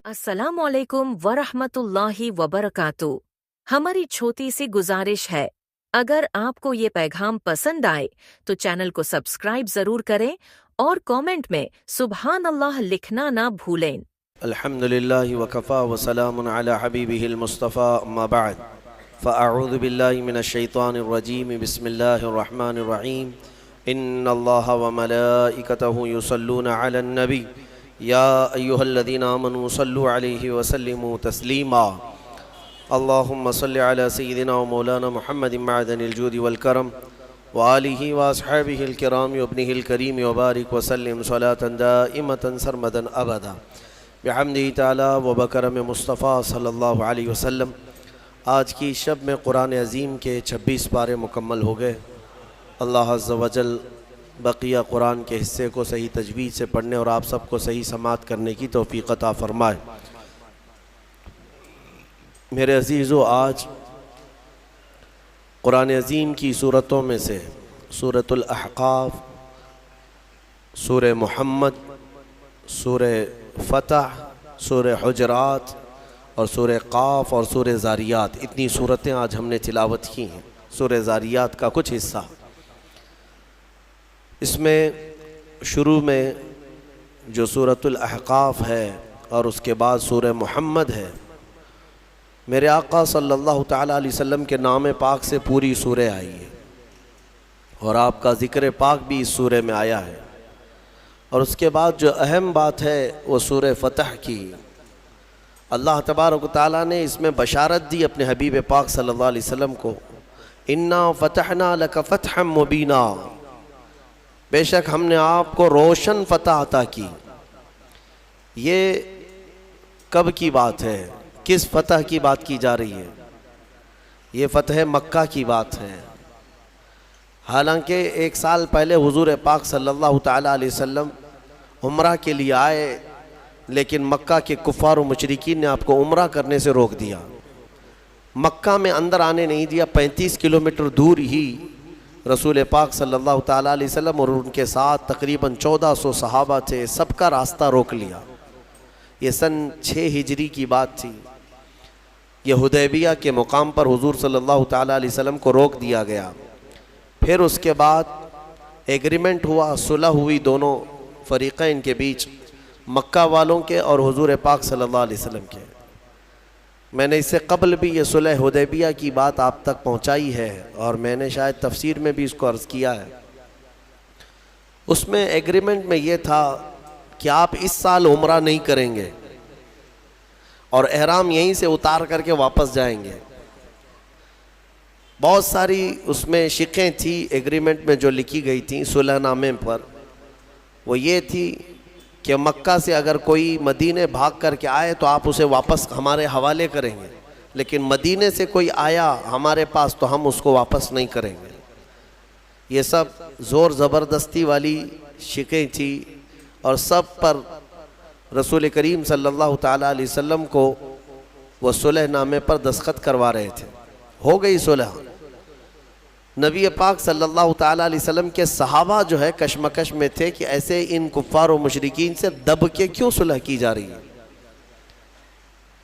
अस्सलामुअलैकुम वरहमतुल्लाहि वबरकातुह। हमारी छोटी सी गुजारिश है, अगर आपको ये पैगाम पसंद आए तो चैनल को सब्सक्राइब जरूर करें और कमेंट में सुबहान अल्लाह लिखना ना भूलें। अल्हम्दुलिल्लाहि वकफ़ा वसलामुन अला हबीबिहिल मुस्तफ़ा अम्मा बअद फ़अऊज़ु बिल्लाहि मिनश शैतानिर रजीम बिस्मिल्लाहिर रहमानिर रहीम इन्नल्लाहा व मलाइकतहु युसल्लूना अलन नबी या अय्युहल्लज़ीना आमनू सल्लु अलैहि व सल्लिमू तस्लीमा अल्लाहुम्मा सल्लि अला सय्यिदिना व मौलाना मुहम्मदिन मअदनिल जूदि वल करम व आलिहि व अस्हाबिहिल किराम व इब्निहिल करीम व बारिक व सल्लिम सलातन दाइमतन सरमदन अबदा बिहम्दिही तआला व बकरम मुस्तफ़ा सल्लल्लाहु अलैहि वसल्लम। आज की शब में कुरान अज़ीम के 26 पारे मुकम्मल हो गए। अल्लाह अज़्ज़ व जल बक़िया कुरान के हिस्से को सही तजवीज़ से पढ़ने और आप सबको सही समात करने की तौफ़ीक़ अता फ़रमाए। मेरे अज़ीज़ों, आज कुरान अज़ीम की सूरतों में से सूरतुल अहक़ाफ़, सूरह मुहम्मद, सूरह फ़तह, सूरह हुजरात और सूरह क़ाफ़ और सूरह ज़ारियात, इतनी सूरतें आज हमने तिलावत की हैं। सूरह ज़ारियात का कुछ हिस्सा, इसमें शुरू में जो सूरतुल अहक़ाफ़ है और उसके बाद सूरह मुहम्मद है, मेरे आका सल्लल्लाहु तआला अलैहि वसल्लम के नाम पाक से पूरी सूरह आई है और आपका ज़िक्र पाक भी इस सूरह में आया है। और उसके बाद जो अहम बात है वो सूरह फ़तह की। अल्लाह तबारक व तआला ने इसमें बशारत दी अपने हबीब पाक सल्लल्लाहु अलैहि वसल्लम को, इन्ना फ़तहना लक फ़तहम मुबीना, बेशक हमने आपको रोशन फ़तह अता की। ये कब की बात है, किस फ़तह की बात की जा रही है? ये फ़तह मक्का की बात है। हालांकि 1 साल पहले हुज़ूर पाक सल्लल्लाहु तआला अलैहि वसल्लम उम्रा के लिए आए, लेकिन मक्का के कुफ़ार व मुशरिकीन ने आपको उम्रा करने से रोक दिया। मक्का में अंदर आने नहीं दिया। 35 किलोमीटर दूर ही रसूल पाक सल्लल्लाहु तआला अलैहि वसल्लम और उनके साथ तकरीबन 1400 सहाबा थे, सबका रास्ता रोक लिया। ये सन 6 हिजरी की बात थी। ये हुदैबिया के मुकाम पर हुजूर सल्लल्लाहु तआला अलैहि वसल्लम को रोक दिया गया। फिर उसके बाद एग्रीमेंट हुआ, सुलह हुई दोनों फ़रीक़ैन के बीच, मक्का वालों के और हुजूर पाक सल्लल्लाहु अलैहि वसल्लम के। मैंने इससे कबल भी ये सुलह हुदैबिया की बात आप तक पहुंचाई है और मैंने शायद तफसीर में भी इसको अर्ज़ किया है। उसमें एग्रीमेंट में ये था कि आप इस साल उम्रा नहीं करेंगे और एहराम यहीं से उतार करके वापस जाएंगे। बहुत सारी उसमें शिक़ें थी एग्रीमेंट में जो लिखी गई थी सुलहनामे पर। वो ये थी कि मक्का से अगर कोई मदीने भाग करके आए तो आप उसे वापस हमारे हवाले करेंगे, लेकिन मदीने से कोई आया हमारे पास तो हम उसको वापस नहीं करेंगे। ये सब ज़ोर ज़बरदस्ती वाली शिक़ें थी और सब पर रसूल करीम सल्लल्लाहु तआला अलैहि वसल्लम को वो सुलहनामे पर दस्तखत करवा रहे थे। हो गई सुलह। नबी पाक सल्लल्लाहु तआला अलैहि वसल्लम के सहाबा जो है कशमकश में थे कि ऐसे इन कुफ़ार व मुशरिकीन से दब के क्यों सुलह की जा रही है?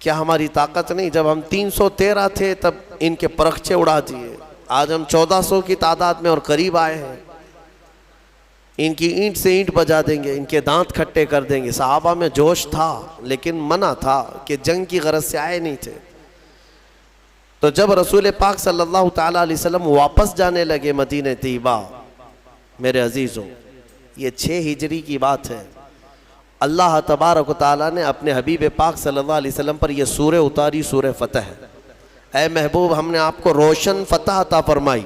क्या हमारी ताकत नहीं? जब हम 313 थे तब इनके परखचे उड़ा दिए, आज हम 1400 की तादाद में और करीब आए हैं। इनकी ईंट से ईंट बजा देंगे, इनके दांत खट्टे कर देंगे। सहाबा में जोश था लेकिन मना था कि जंग की गरज से आए नहीं थे। तो जब रसूल पाक सल्लल्लाहु तआला अलैहि वसल्लम वापस जाने लगे मदीने तैयबा, मेरे अजीज़ों, ये 6 हिजरी की बात है। अल्लाह तबारक व तआला ने अपने हबीब पाक सल्लल्लाहु अलैहि वसल्लम पर यह सूरह उतारी, सूरह फ़तह। ऐ महबूब, हमने आपको रोशन फ़तह अता फरमाई।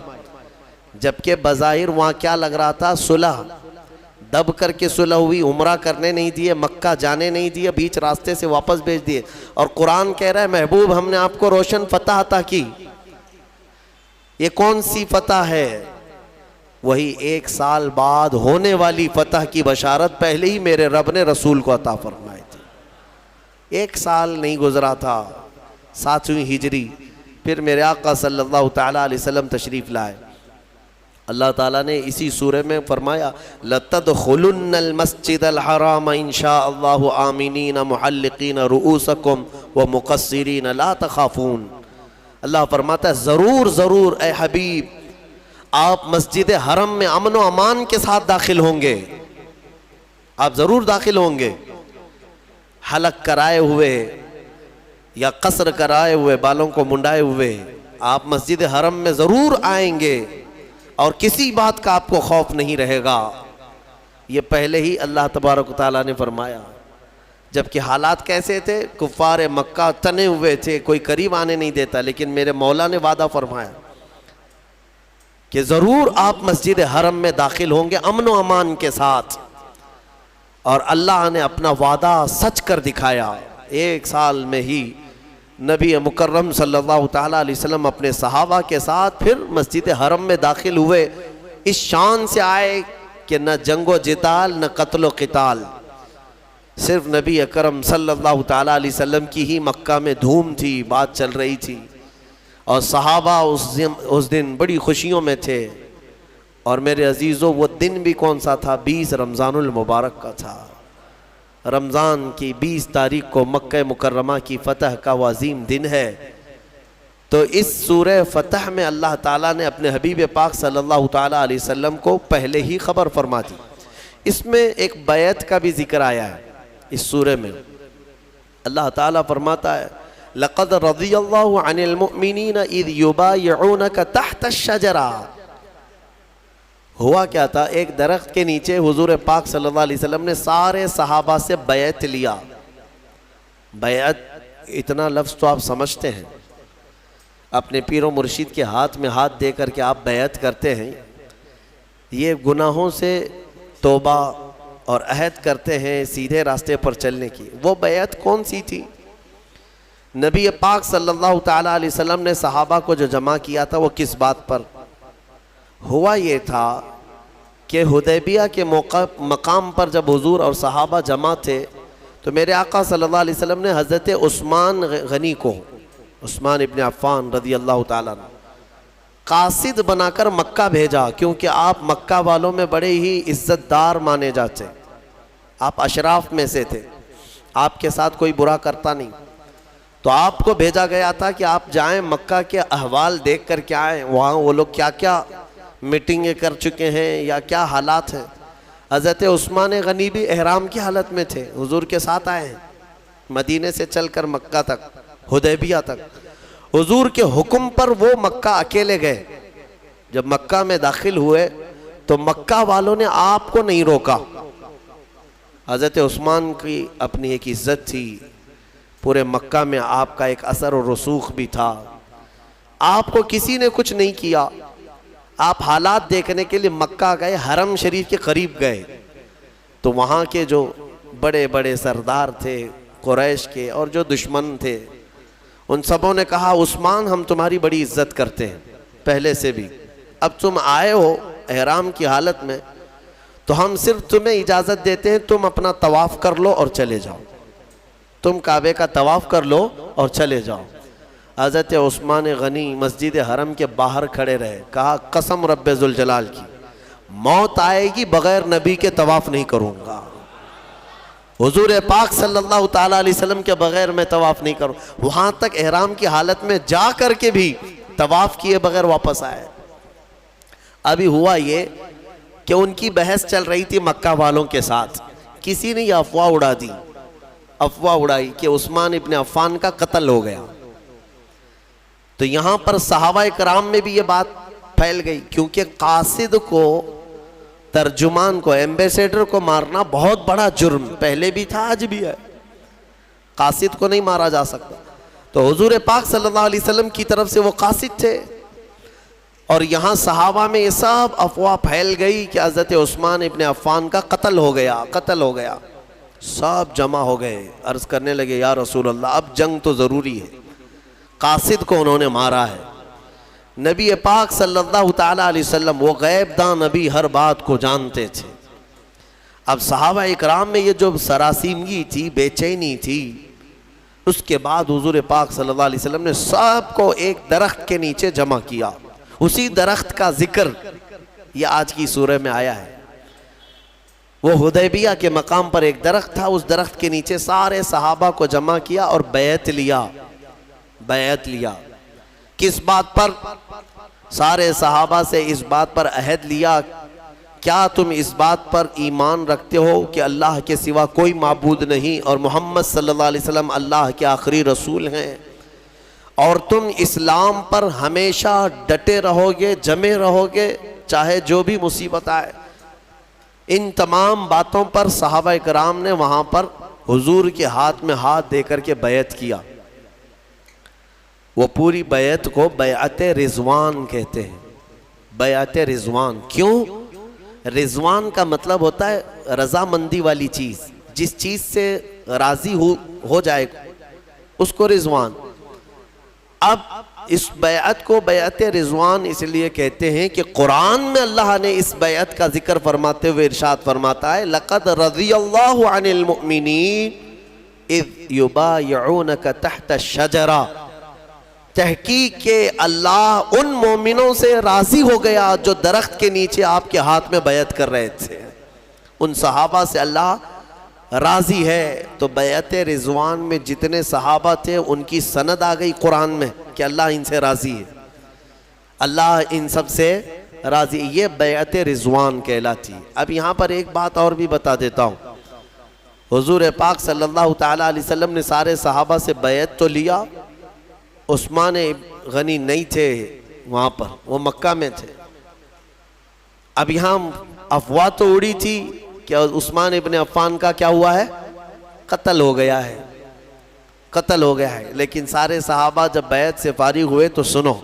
जबकि बज़ाहिर वहाँ क्या लग रहा था? सुलह। दब करके सुलह हुई, उम्रा करने नहीं दिए, मक्का जाने नहीं दिए, बीच रास्ते से वापस भेज दिए। और कुरान कह रहा है महबूब हमने आपको रोशन फ़तह अता की। ये कौन सी फ़तह है? वही 1 साल बाद होने वाली फ़तह की बशारत पहले ही मेरे रब ने रसूल को अता फरमाई थी। 1 साल नहीं गुजरा था, 7वीं हिजरी, फिर मेरे आका सल्लल्लाहु तआला अलैहि वसल्लम तशरीफ़ लाए। अल्लाह ताला ने इसी सूरे में फरमाया लतदखुलुन्नल मस्जिदल हराम इंशाअल्लाहु आमिनीन मुहल्लिकीन रुऊसकुम व मुक़स्सिरीन ला तखाफून। अल्लाह फरमाता है ज़रूर ज़रूर ए हबीब आप मस्जिद हरम में अमन व अमान के साथ दाखिल होंगे, आप ज़रूर दाखिल होंगे। हलक कराए हुए या कसर कराए हुए, बालों को मुंडाए हुए आप मस्जिद हरम में ज़रूर आएंगे और किसी बात का आपको खौफ नहीं रहेगा। ये पहले ही अल्लाह तबारक व तआला ने फरमाया। जबकि हालात कैसे थे, कुफ़ार मक्का तने हुए थे, कोई करीब आने नहीं देता, लेकिन मेरे मौला ने वादा फरमाया कि ज़रूर आप मस्जिद हरम में दाखिल होंगे अमन व अमान के साथ। और अल्लाह ने अपना वादा सच कर दिखाया। एक साल में ही नबी मुकर्रम सल्लल्लाहु ताला अलैहि वसल्लम अपने सहाबा के साथ फिर मस्जिद हरम में दाखिल हुए। इस शान से आए कि न जंगो जिताल न कत्लो क़िताल, सिर्फ नबी अकरम सल्लल्लाहु ताला अलैहि वसल्लम की ही मक्का में धूम थी, बात चल रही थी और सहाबा उस दिन बड़ी खुशियों में थे। और मेरे अजीज़ों वो दिन भी कौन सा था, 20 रमज़ानुल मुबारक का था। रमज़ान की 20 तारीख को मक्का मुकर्रमा की फ़तह का वो अजीम दिन है। तो इस सूरह फ़तह में अल्लाह ताला ने अपने हबीब पाक सल्लल्लाहु ताला अलैहि वसल्लम को पहले ही खबर फरमा दी। इसमें एक बैत का भी जिक्र आया है इस सूरह में। अल्लाह ताला फरमाता है लक़द रज़ियल्लाहु अनिल मुअमिनीना इज़ युबायिऊनका तहत शजरा। हुआ क्या था, एक दरख्त के नीचे हुजूर पाक सल्लल्लाहु अलैहि वसल्लम ने सारे सहाबा से बैत लिया। बैत, इतना लफ्ज़ तो आप समझते हैं, अपने पीरो मुर्शिद के हाथ में हाथ दे करके आप बैत करते हैं। ये गुनाहों से तौबा और अहद करते हैं सीधे रास्ते पर चलने की। वो बैत कौन सी थी? नबी पाक सल्लल्लाहु ताला अलैहि वसल्लम ने सहाबा को जो जमा किया था वो किस बात पर हुआ? ये था कि हुदैबिया के मकाम पर जब हुजूर और सहाबा जमा थे तो मेरे आका सल्लल्लाहु अलैहि वसल्लम ने हज़रत उस्मान गनी को, उस्मान इब्न अफ़्फ़ान रज़ी अल्लाह ताला कासिद बनाकर मक्का भेजा, क्योंकि आप मक्का वालों में बड़े ही इज़्ज़तदार माने जाते, आप अशराफ में से थे, आपके साथ कोई बुरा करता नहीं। तो आपको भेजा गया था कि आप जाएं मक्का के अहवाल देख कर के आएँ, वहाँ वो लोग क्या क्या मीटिंगें कर चुके हैं या क्या हालात हैं। हज़रत उस्मान गनी भी एहराम की हालत में थे, हुजूर के साथ आए हैं मदीने से चलकर मक्का तक, हुदैबिया तक। हुजूर के हुक्म पर वो मक्का अकेले गए। जब मक्का में दाखिल हुए तो मक्का वालों ने आपको नहीं रोका। हज़रत उस्मान की अपनी एक इज़्ज़त थी, पूरे मक्का में आपका एक असर और रसूख भी था। आपको किसी ने कुछ नहीं किया। आप हालात देखने के लिए मक्का गए, हरम शरीफ के करीब गए तो वहाँ के जो बड़े बड़े सरदार थे कुरैश के और जो दुश्मन थे, उन सबों ने कहा उस्मान हम तुम्हारी बड़ी इज्जत करते हैं पहले से भी, अब तुम आए हो एहराम की हालत में तो हम सिर्फ तुम्हें इजाज़त देते हैं तुम अपना तवाफ़ कर लो और चले जाओ, तुम काबे का तवाफ़ कर लो और चले जाओ। हज़रत उस्मान गनी मस्जिद हरम के बाहर खड़े रहे, कहा कसम रब्बे ज़ुल जलाल की मौत आएगी बग़ैर नबी के तवाफ़ नहीं करूँगा। हुजूर पाक सल्लल्लाहु ताला अलैहि वसल्लम के बग़ैर मैं तवाफ़ नहीं करूँ। वहाँ तक एहराम की हालत में जा कर के भी तवाफ़ किए बग़ैर वापस आए। अभी हुआ ये कि उनकी बहस चल रही थी मक्का वालों के साथ। किसी ने यह अफवाह उड़ा दी, अफवाह उड़ाई कि उस्मान इब्न अफ़्फ़ान का कत्ल हो गया। तो यहाँ पर सहाबा इकराम में भी ये बात फैल गई, क्योंकि कासिद को, तर्जुमान को, एम्बेसडर को मारना बहुत बड़ा जुर्म पहले भी था आज भी है। कासिद को नहीं मारा जा सकता। तो हुजूर पाक सल्लल्लाहु अलैहि वसल्लम की तरफ से वो कासिद थे और यहाँ सहाबा में ये सब अफवाह फैल गई कि हज़रत उस्मान इब्न अफ़्फ़ान का कत्ल हो गया, कत्ल हो गया। सब जमा हो गए, अर्ज़ करने लगे या रसूल अल्लाह अब जंग तो ज़रूरी है, कासिद को उन्होंने मारा है। नबी पाक सल्लल्लाहु ताला अलैहि वसल्लम वो गैबदान नबी हर बात को जानते थे। अब सहाबा इकराम में ये जो सरासीमगी थी, बेचैनी थी, उसके बाद हुजूर पाक सल्लल्लाहु अलैहि वसल्लम ने सबको एक दरख्त के नीचे जमा किया। उसी दरख्त का जिक्र ये आज की सूरह में आया है। वो हुदैबिया के मकाम पर एक दरख्त था, उस दरख्त के नीचे सारे सहाबा को जमा किया और बैत लिया। बैत लिया किस बात पर? सारे सहाबा से इस बात पर अहद लिया, क्या तुम इस बात पर ईमान रखते हो कि अल्लाह के सिवा कोई माबूद नहीं और मोहम्मद सल्लल्लाहु अलैहि वसल्लम अल्लाह के आखिरी रसूल हैं, और तुम इस्लाम पर हमेशा डटे रहोगे, जमे रहोगे, चाहे जो भी मुसीबत आए। इन तमाम बातों पर सहाबा इकराम ने वहाँ पर हुजूर के हाथ में हाथ देकर के बैत किया। वो पूरी बैत को बैअत रिजवान कहते हैं। बैअत रिजवान क्यों? रिजवान का मतलब होता है रजामंदी वाली चीज़, जिस चीज़ से राज़ी हो जाए उसको रिजवान। अब इस बैअत को बैअत रिजवान इसलिए कहते हैं कि कुरान में अल्लाह ने इस बैअत का जिक्र फरमाते हुए इरशाद फरमाता है, लक़द रज़ियल्लाहु अनिल मुअमिनीन इज़ युबायिऊनका तहत शजरा। तहकीक के अल्लाह उन मोमिनों से राज़ी हो गया जो दरख्त के नीचे आपके हाथ में बैअत कर रहे थे। उन सहाबा से अल्लाह राज़ी है। तो बैअत रिजवान में जितने सहाबा थे उनकी सनद आ गई कुरान में कि अल्लाह इनसे राज़ी है, अल्लाह इन सब से राज़ी। ये बैअत रिजवान कहलाती। अब यहाँ पर एक बात और भी बता देता हूँ। हुजूर पाक सल्लल्लाहु ताला अलैहि वसल्लम ने सारे सहाबा से बैअत तो लिया, उस्मान गनी नहीं थे वहाँ पर, वो मक्का में थे। अब यहाँ अफवाह तो उड़ी थी कि उस्मान इब्ने अफ़्फ़ान का क्या हुआ है, कत्ल हो गया है, कत्ल हो गया है। लेकिन सारे सहाबा जब बैत से फारिग हुए तो सुनो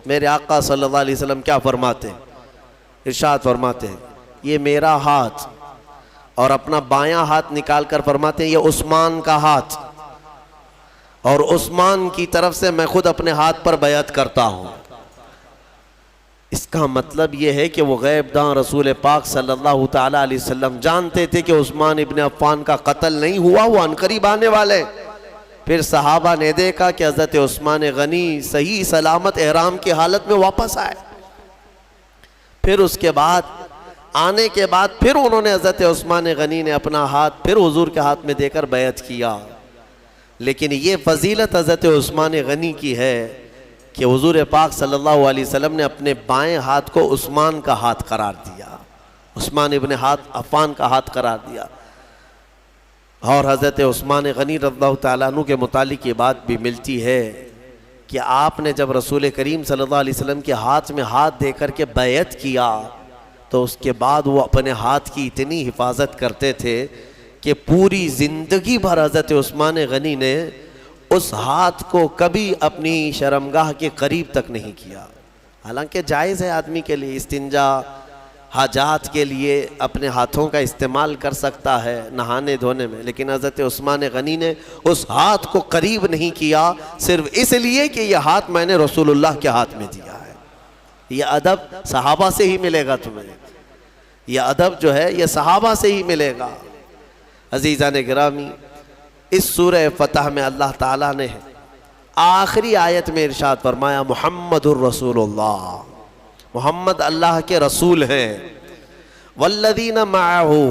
मेरे आका सल्लल्लाहु अलैहि वसल्लम क्या फरमाते हैं। इरशाद फरमाते हैं, ये मेरा हाथ, और अपना बायां हाथ निकाल कर फरमाते हैं ये उस्मान का हाथ, और उस्मान की तरफ से मैं खुद अपने हाथ पर बैत करता हूँ। इसका मतलब यह है कि वो गैबदान रसूल पाक सल्लल्लाहु ताला अलैहि वसल्लम जानते थे कि उस्मान इब्ने अफ़्फ़ान का कत्ल नहीं हुआ, वो अनकरीब आने वाले। फिर सहाबा ने देखा कि हज़रत उस्मान गनी सही सलामत एहराम की हालत में वापस आए। फिर उसके बाद आने के बाद फिर उन्होंने हज़रत उस्मान गनी ने अपना हाथ फिर हुजूर के हाथ में देकर बैत किया। लेकिन ये फजीलत हज़रत उस्मान गनी की है कि हुजूर पाक सल्लल्लाहु अलैहि वसल्लम ने अपने बाएं हाथ को उस्मान का हाथ करार दिया, उस्मान इब्ने अफ़्फ़ान का हाथ करार दिया। और हज़रत उस्मान गनी रज़ियल्लाहु ताला अन्हु के मुतालिक ये बात भी मिलती है कि आपने जब रसूल करीम सल्लल्लाहु अलैहि वसल्लम के हाथ में हाथ दे कर के बैत किया तो उसके बाद वो अपने हाथ की इतनी हिफाजत करते थे कि पूरी ज़िंदगी भर हज़रत उस्मान गनी ने उस हाथ को कभी अपनी शर्मगाह के करीब तक नहीं किया। हालांकि जायज़ है आदमी के लिए इस्तिंजा, हाजात के लिए अपने हाथों का इस्तेमाल कर सकता है नहाने धोने में, लेकिन हज़रत उस्मान गनी ने उस हाथ को करीब नहीं किया सिर्फ इसलिए कि यह हाथ मैंने रसूलुल्लाह के हाथ में दिया है। यह अदब सहाबा से ही मिलेगा तुम्हें, यह अदब जो है यह सहाबा से ही मिलेगा। अज़ीज़ान गिरामी, इस सूरह फतह में अल्लाह ताला ने आखिरी आयत में इरशाद फरमाया मुहम्मदुर रसूलुल्लाह, मोहम्मद अल्लाह के रसूल हैं। वल्लदीना माअहू,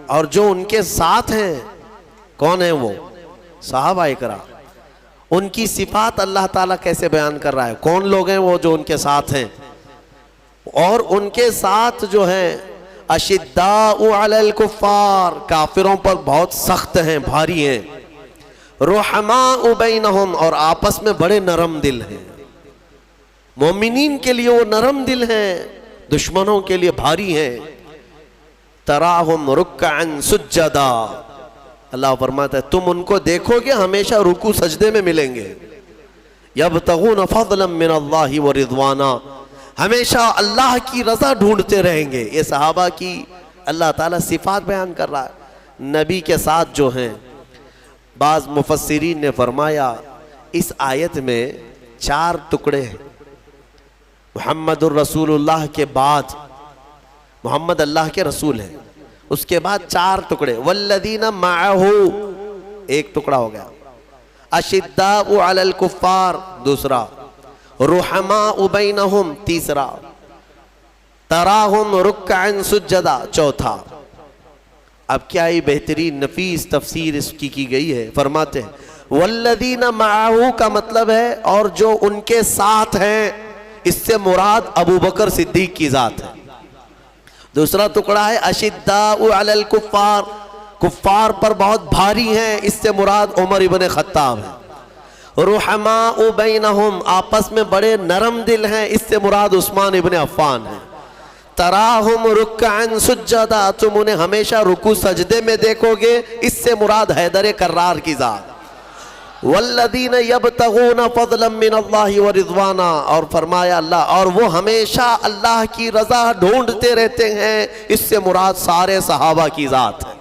और जो उनके साथ हैं, कौन है वो? सहाबा इकराम। उनकी सिफात अल्लाह ताला कैसे बयान कर रहा है, कौन लोग हैं वो जो उनके साथ हैं? और उनके साथ जो हैं अशिद्दाउ अलल कुफ्फार, काफिरों पर बहुत सख्त हैं, भारी हैं। रुहमाउ बैनहुम, और आपस में बड़े नरम दिल हैं। मोमिनीन के लिए वो नरम दिल हैं, दुश्मनों के लिए भारी हैं। तराहुम रुक्कअन सुज्जदा, अल्लाह फरमाता है तुम उनको देखोगे हमेशा रुकू सजदे में मिलेंगे। यबतगून फज़लन मिनल्लाहि व रिज़वाना, हमेशा अल्लाह की रज़ा ढूंढते रहेंगे। ये सहाबा की अल्लाह ताला सिफात बयान कर रहा है। नबी के साथ जो हैं, बाज़ मुफस्सिरीन ने फरमाया इस आयत में 4 टुकड़े हैं। मुहम्मदुर रसूलुल्लाह के बाद मोहम्मद अल्लाह के रसूल हैं, उसके बाद 4 टुकड़े। वल्लदीना माअहू, एक टुकड़ा हो गया। अशिद्दाउ अलल कुफ्फार, दूसरा। रुहमाउ बैनहुम, तीसरा। तराहुम रुक्कअन सुज्जदा, चौथा। अब क्या ही बेहतरीन नफीस तफसीर इसकी की गई है। फरमाते हैं वल्लदीना माअहू का मतलब है और जो उनके साथ हैं, इससे मुराद अबू बकर सिद्दीक की जात है। दूसरा टुकड़ा है अशिद्दाउ अलल कुफ्फार, कुफ्फार पर बहुत भारी हैं, इससे मुराद उमर इब्न खत्ताब है। रुहमाउ बैनहुम, आपस में बड़े नरम दिल हैं, इससे मुराद उस्मान इब्न अफ़्फ़ान है। तराहुम रुक्कअन सुज्जदा, तुम उन्हें हमेशा रुकू सजदे में देखोगे, इससे मुराद हैदर कर्रार की जात। वल्लदीन यबतगून फज़लन मिनल्लाहि व रिज़वाना, और फरमाया अल्लाह, और वो हमेशा अल्लाह की रज़ा ढूंढते रहते हैं, इससे मुराद सारे सहाबा की जात है।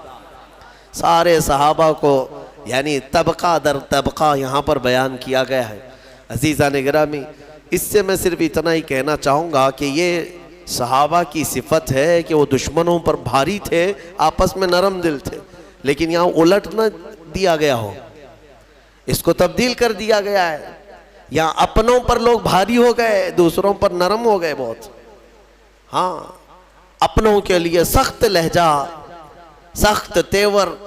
सारे सहाबा को यानी तबका दर तबका यहाँ पर बयान किया गया है। अज़ीज़ान गिरामी, इससे मैं सिर्फ इतना ही कहना चाहूँगा कि ये सहाबा की सिफत है कि वो दुश्मनों पर भारी थे, आपस में नरम दिल थे, लेकिन यहाँ उलट न दिया गया हो, इसको तब्दील कर दिया गया है। यहाँ अपनों पर लोग भारी हो गए, दूसरों पर नरम हो गए बहुत। हाँ, अपनों के लिए सख्त लहजा, सख्त तेवर,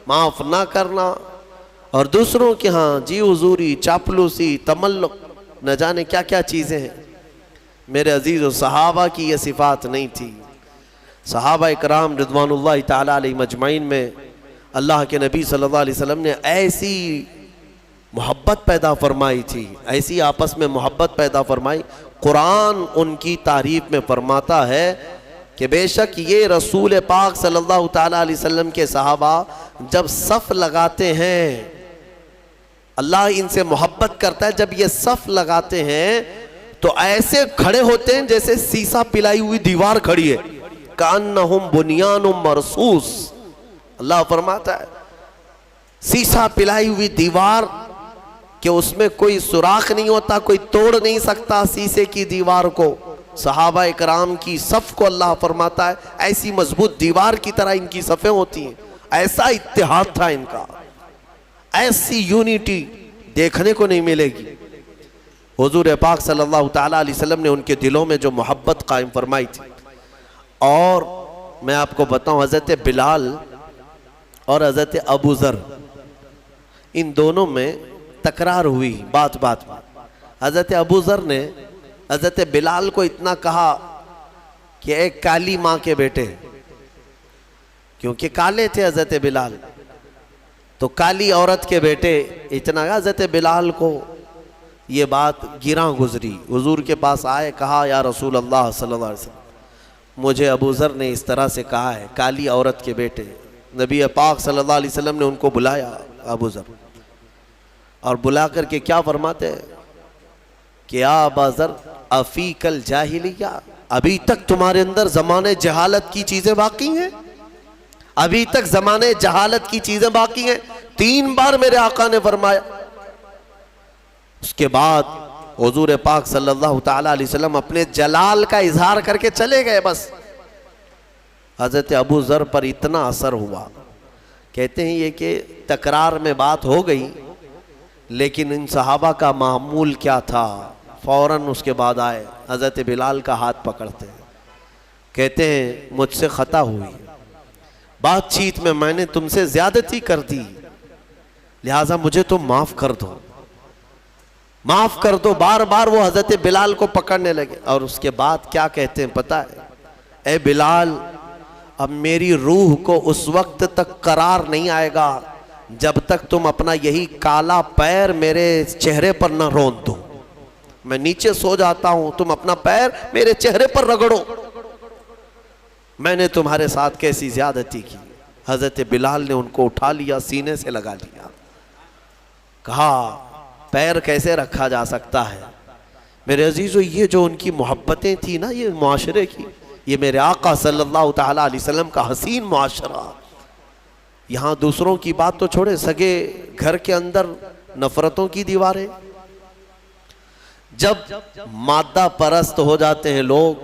माफ ना करना, और दूसरों के हाँ जी हुजूरी, चापलूसी, तमल्लुक, न जाने क्या क्या चीज़ें हैं। मेरे अजीज़ और सहाबा की ये सिफ़ात नहीं थी। सहाबा इकराम रिज़वानुल्लाहि ताला अलैहिम अजमईन में अल्लाह के नबी सल्लल्लाहु अलैहि वसल्लम ने ऐसी मोहब्बत पैदा फरमाई थी, ऐसी आपस में मोहब्बत पैदा फरमाई। कुरान उनकी तारीफ़ में फरमाता है कि बेशक ये रसूल पाक सल्लल्लाहु ताला अलैहि वसल्लम के सहाबा जब सफ़ लगाते हैं, अल्लाह इनसे मोहब्बत करता है, जब ये सफ़ लगाते हैं तो ऐसे खड़े होते हैं जैसे शीशा पिलाई हुई दीवार खड़ी है, कान्नहुम बुनियानुम मरसूस। अल्लाह फरमाता है शीशा पिलाई हुई दीवार कि उसमें कोई सुराख नहीं होता, कोई तोड़ नहीं सकता शीशे की दीवार को। सहाबा इकराम की सफ़ को अल्लाह फरमाता है ऐसी मजबूत दीवार की तरह इनकी सफ़ें होती हैं। ऐसा इत्तेहाद था इनका, ऐसी यूनिटी देखने को नहीं मिलेगी। हुजूर पाक सल्लल्लाहु ताला अलैहि वसल्लम ने उनके दिलों में जो मोहब्बत कायम फरमाई थी। और मैं आपको बताऊं, हज़रत बिलाल और हज़रत अबू ज़र, इन दोनों में तकरार हुई बात बात में। हज़रत अबू ज़र ने हज़रत बिलाल को इतना कहा कि एक काली माँ के बेटे, क्योंकि काले थे हज़रत बिलाल, तो काली औरत के बेटे, इतना हज़रत बिलाल को ये बात गिरा गुजरी। हुजूर के पास आए, कहा या रसूल अल्लाह सल्लल्लाहु अलैहि वसल्लम, मुझे अबू ज़र ने इस तरह से कहा है, काली औरत के बेटे। नबी पाक सल्लल्लाहु अलैहि वसल्लम ने उनको बुलाया, अबू ज़र, और बुला करके क्या फरमाते हैं कि या अबा ज़र अफ़ीकल जाहिलिया, अभी तक तुम्हारे अंदर ज़माने जहालत की चीज़ें बाकी हैं, अभी तक ज़माने जहालत की चीज़ें बाकी हैं। 3 बार मेरे आका ने फरमाया। उसके बाद हुजूर पाक सल्लल्लाहु ताला अलैहि वसल्लम अपने जलाल का इजहार करके चले गए। बस हज़रत अबू ज़र पर इतना असर हुआ, कहते हैं ये कि तकरार में बात हो गई, लेकिन इन सहाबा का मामूल क्या था, फ़ौरन उसके बाद आए, हज़रत बिलाल का हाथ पकड़ते हैं, कहते हैं मुझसे ख़ता हुई, बातचीत में मैंने तुमसे ज़्यादती कर दी, लिहाजा मुझे तुम माफ़ कर दो, माफ़ कर दो। बार बार वो हज़रत बिलाल को पकड़ने लगे। और उसके बाद क्या कहते हैं पता है, ए बिलाल, अब मेरी रूह को उस वक्त तक करार नहीं आएगा जब तक तुम अपना यही काला पैर मेरे चेहरे पर न रौंद दो। मैं नीचे सो जाता हूं, तुम अपना पैर मेरे चेहरे पर रगड़ो, मैंने तुम्हारे साथ कैसी ज्यादती की। हज़रत बिलाल ने उनको उठा लिया, सीने से लगा लिया, कहा पैर कैसे रखा जा सकता है। मेरे अजीज़ों, ये जो उनकी मोहब्बतें थी ना, ये मुआशरे की, ये मेरे आका सल्लल्लाहु ताला अलैहि वसल्लम का हसीन मुआशरा। यहाँ दूसरों की बात तो छोड़े, सगे घर के अंदर नफरतों की दीवारें। जब मादा परस्त हो जाते हैं लोग,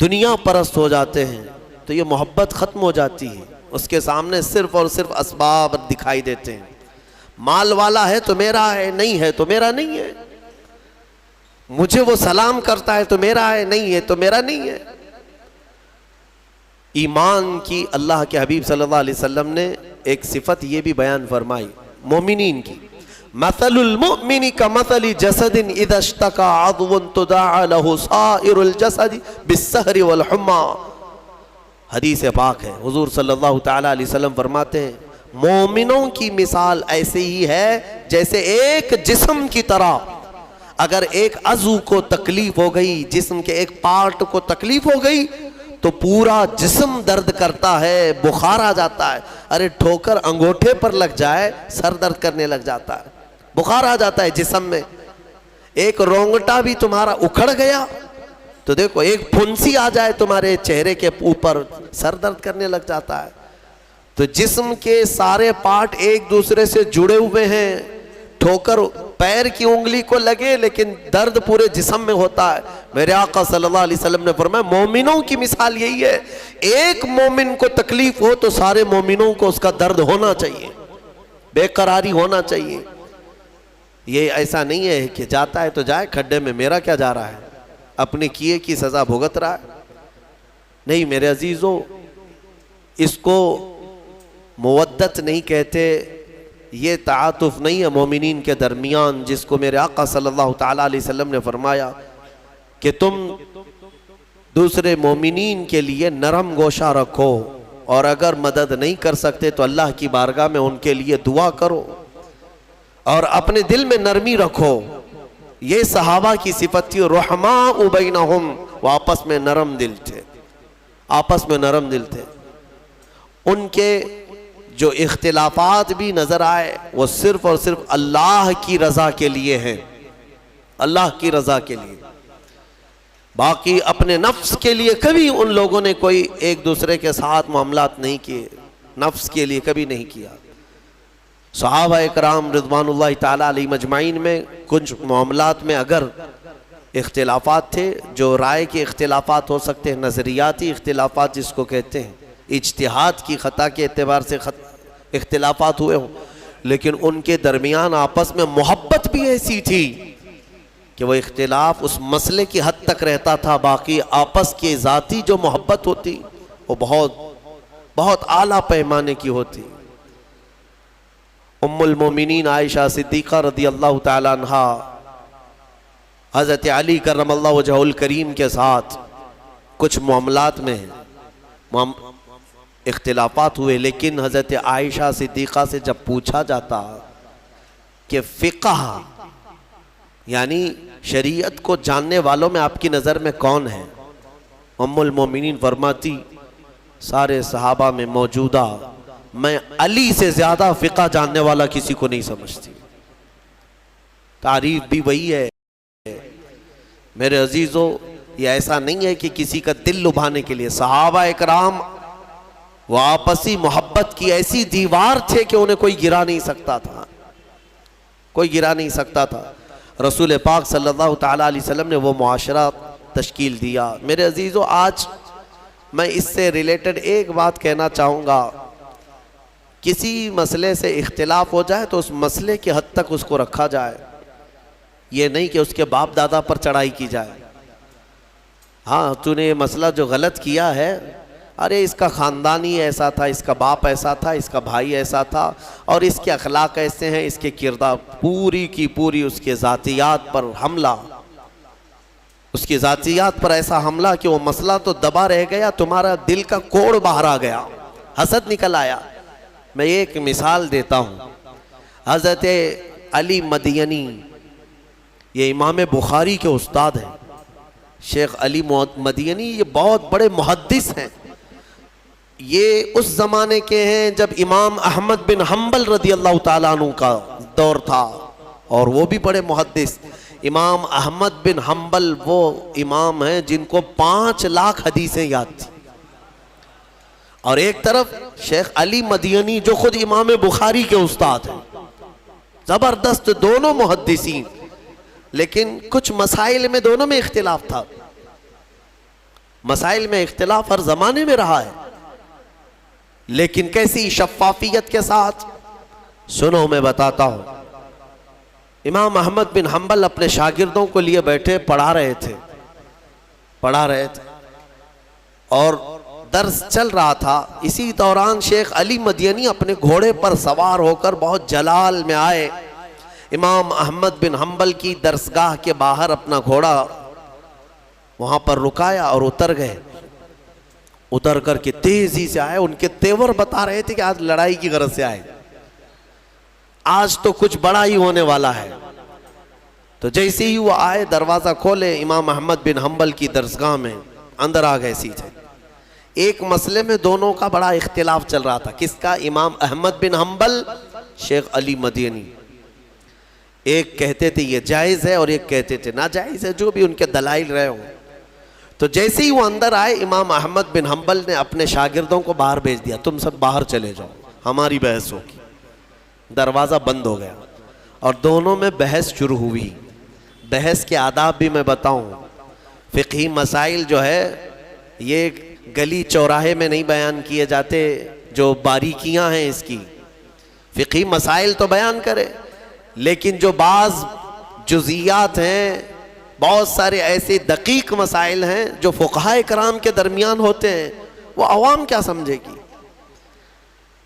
दुनिया परस्त हो जाते हैं, तो ये मोहब्बत ख़त्म हो जाती है। उसके सामने सिर्फ और सिर्फ असबाब दिखाई देते हैं। माल वाला है तो मेरा है, नहीं है तो मेरा नहीं है। मुझे वो सलाम करता है तो मेरा है, नहीं है तो मेरा नहीं है। ईमान की अल्लाह के हबीब सल्लल्लाहु अलैहि वसल्लम ने एक सिफत ये भी बयान फरमाई मोमिनीन की, मसलुल मुमिनी का मसली जसदिन इज़ा इश्तका अज़्वुन तुदाअ लहु साइरुल जसद बिस्सहरी वल हुम्मा। हदीस पाक है, हुजूर सल्लल्लाहु ताला अलैहि वसल्लम फरमाते हैं मोमिनों की मिसाल ऐसे ही है जैसे एक जिस्म की तरह, अगर एक अज़ू को तकलीफ हो गई, जिस्म के एक पार्ट को तकलीफ हो गई तो पूरा जिस्म दर्द करता है, बुखार आ जाता है। अरे ठोकर अंगूठे पर लग जाए सर दर्द करने लग जाता है, बुखार आ जाता है जिस्म में। एक रोंगटा भी तुम्हारा उखड़ गया तो देखो, एक फुंसी आ जाए तुम्हारे चेहरे के ऊपर सर दर्द करने लग जाता है। तो जिस्म के सारे पार्ट एक दूसरे से जुड़े हुए हैं। ठोकर पैर की उंगली को लगे लेकिन दर्द पूरे जिस्म में होता है। मेरे आका सल्लल्लाहु अलैहि वसल्लम ने फरमाया मोमिनों की मिसाल यही है, एक मोमिन को तकलीफ हो तो सारे मोमिनों को उसका दर्द होना चाहिए, बेकरारी होना चाहिए। ये ऐसा नहीं है कि जाता है तो जाए खड्डे में, मेरा क्या जा रहा है, अपने किए की सजा भुगत रहा है। नहीं मेरे अजीजों, इसको मुवद्दत नहीं कहते, ये ताअतुफ नहीं है मोमिनीन के दरमियान, जिसको मेरे आका सल्लल्लाहु ताला अलैहि वसल्लम ने फरमाया कि तुम दूसरे मोमिनीन के लिए नरम गोशा रखो, और अगर मदद नहीं कर सकते तो अल्लाह की बारगाह में उनके लिए दुआ करो और अपने दिल में नरमी रखो। ये सहाबा की सिफत थी, रहमा बैनहुम, वो आपस में नरम दिल थे, आपस में नरम दिल थे। उनके जो इख्तिलाफात भी नजर आए वो सिर्फ और सिर्फ अल्लाह की रजा के लिए हैं, अल्लाह की रजा के लिए। बाकी अपने नफ्स के लिए कभी उन लोगों ने कोई एक दूसरे के साथ मामलात नहीं किए, नफ्स के लिए कभी नहीं किया। सहाबा इकराम रिज़वानुल्लाहि ताला अलैहिम अजमाइन में कुछ मामलात में अगर इख्तिलाफात थे, जो राय के इख्तिलाफात हो सकते हैं, नज़रियाती इख्तिलाफात जिसको कहते हैं, इज्तिहाद की ख़ता के एतबार से इख्तिलाफात हुए हों, लेकिन उनके दरमियान आपस में मोहब्बत भी ऐसी थी कि वो इख्तिलाफ उस मसले की हद तक रहता था, बाकी आपस की ज़ाती जो मोहब्बत होती वो बहुत बहुत आला पैमाने की होती। उम्मुल मोमिनीन आयशा सिद्दीक़ा रज़ी अल्लाह ताला अन्हा हज़रत अली करमल्लाहु वजहुल करीम के साथ कुछ मामलात में इख्तिलाफात हुए, लेकिन हज़रत आयशा सिद्दीक़ा से जब पूछा जाता कि फ़िक़्ह यानी शरीयत को जानने वालों में आपकी नज़र में कौन है, उम्मुल मोमिनीन फरमाती सारे सहाबा में मौजूदा मैं अली से ज़्यादा फ़िक़्ह जानने वाला किसी को नहीं समझती। तारीफ़ भी वही है। मेरे अजीज़ों, ये ऐसा नहीं है कि किसी का दिल लुभाने के लिए, सहाबा इकराम वो आपसी मोहब्बत की ऐसी दीवार थे कि उन्हें कोई गिरा नहीं सकता था, कोई गिरा नहीं सकता था। रसूल पाक सल्लल्लाहु ताला अलैहि वसल्लम ने वो मुआशरा तश्कील दिया। मेरे अजीज़ों, आज मैं इससे रिलेटेड एक बात कहना चाहूँगा, किसी मसले से इख्तिलाफ हो जाए तो उस मसले की हद तक उसको रखा जाए, ये नहीं कि उसके बाप दादा पर चढ़ाई की जाए। हाँ, तूने ये मसला जो गलत किया है, अरे इसका ख़ानदान ही ऐसा था, इसका बाप ऐसा था, इसका भाई ऐसा था, और इसके अखलाक ऐसे हैं, इसके किरदार, पूरी की पूरी उसके ज़ातियात पर हमला, उसकी ज़ातियात पर ऐसा हमला कि वो मसला तो दबा रह गया, तुम्हारा दिल का कोड़ बाहर आ गया, हसद निकल आया। मैं एक मिसाल देता हूँ, हज़रत अली मदयनी, ये इमाम बुखारी के उस्ताद हैं, शेख अली मदयनी, ये बहुत बड़े मुहद्दिस हैं। ये उस ज़माने के हैं जब इमाम अहमद बिन हम्बल रज़ी अल्लाह ताला अन्हु का दौर था, और वो भी बड़े मुहद्दिस। इमाम अहमद बिन हम्बल वो इमाम हैं जिनको 5 लाख हदीसें याद थी, और एक तरफ शेख अली मदयनी जो खुद इमाम बुखारी के उस्ताद हैं, ज़बरदस्त दोनों मुहद्दिसीन, लेकिन कुछ मसाइल में दोनों में इख्तिलाफ था। मसाइल में इख्तिलाफ हर ज़माने में रहा है, लेकिन कैसी शफ़ाफ़ियत के साथ, सुनो मैं बताता हूँ। इमाम अहमद बिन हम्बल अपने शागिर्दों को लिए बैठे पढ़ा रहे थे, और दर्स चल रहा था, इसी दौरान शेख अली मदीनी अपने घोड़े पर सवार होकर बहुत जलाल में आए। इमाम अहमद बिन हम्बल की दरसगाह के बाहर अपना घोड़ा वहां पर रुकाया और उतर गए। उतर करके तेजी से आए। उनके तेवर बता रहे थे कि आज लड़ाई की गरज से आए, आज तो कुछ बड़ा ही होने वाला है। तो जैसे ही वो आए, दरवाजा खोले, इमाम अहमद बिन हम्बल की दरसगाह में अंदर आ गए सीधे। एक मसले में दोनों का बड़ा इख्तिलाफ चल रहा था। किसका? इमाम अहमद बिन हम्बल, शेख अली मदीनी। एक कहते थे ये जायज़ है और एक कहते थे नाजायज़ है, जो भी उनके दलाइल रहे हो। तो जैसे ही वो अंदर आए, इमाम अहमद बिन हम्बल ने अपने शागिर्दों को बाहर भेज दिया, तुम सब बाहर चले जाओ, हमारी बहस होगी। दरवाज़ा बंद हो गया और दोनों में बहस शुरू हुई। बहस के आदाब भी मैं बताऊं। फ़िक़ही मसाइल जो है ये गली चौराहे में नहीं बयान किए जाते, जो बारीकियां हैं इसकी। फ़िक़ही मसाइल तो बयान करे, लेकिन जो बाज़ जुज़ियात हैं, बहुत सारे ऐसे दकीक मसाइल हैं जो फ़ुक़हा कराम के दरमियान होते हैं, वो अवाम क्या समझेगी।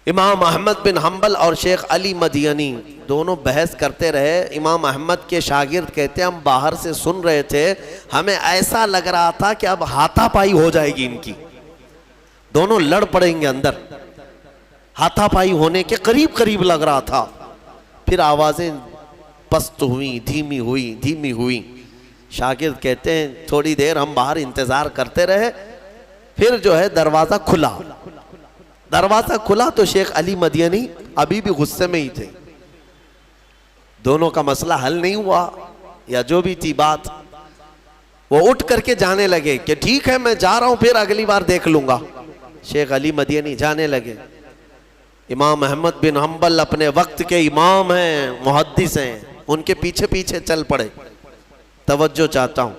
इमाम अहमद बिन हम्बल और शेख अली मदीनी दोनों बहस करते रहे। इमाम अहमद के शागिर्द कहते हैं हम बाहर से सुन रहे थे, हमें ऐसा लग रहा था कि अब हाथापाई हो जाएगी इनकी, दोनों लड़ पड़ेंगे अंदर। हाथापाई होने के करीब करीब लग रहा था। फिर आवाज़ें पस्त हुई, धीमी हुई, धीमी हुई। शागिर्द कहते हैं थोड़ी देर हम बाहर इंतज़ार करते रहे, फिर जो है दरवाज़ा खुला। दरवाज़ा खुला तो शेख अली मदीनी अभी भी गुस्से में ही थे। दोनों का मसला हल नहीं हुआ या जो भी थी बात, वो उठ करके जाने लगे कि ठीक है मैं जा रहा हूं, फिर अगली बार देख लूंगा। शेख अली मदीनी जाने लगे। इमाम अहमद बिन हम्बल अपने वक्त के इमाम हैं, मुहद्दिस हैं, उनके पीछे पीछे चल पड़े। तवज्जो चाहता हूँ,